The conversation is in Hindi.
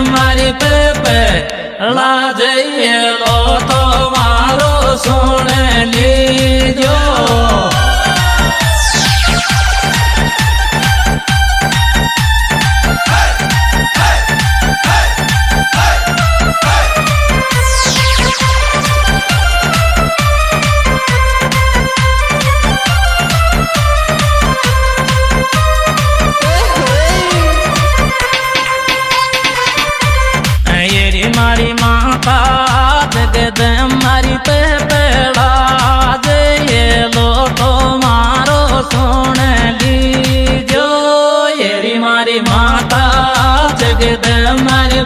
मारी पे लाजये लो तो मारो सुन लीजो। मारी माता जगद मारी पे पेड़ा ये लो तो मारो सुन लीजो। ये मारी माता जगद मारी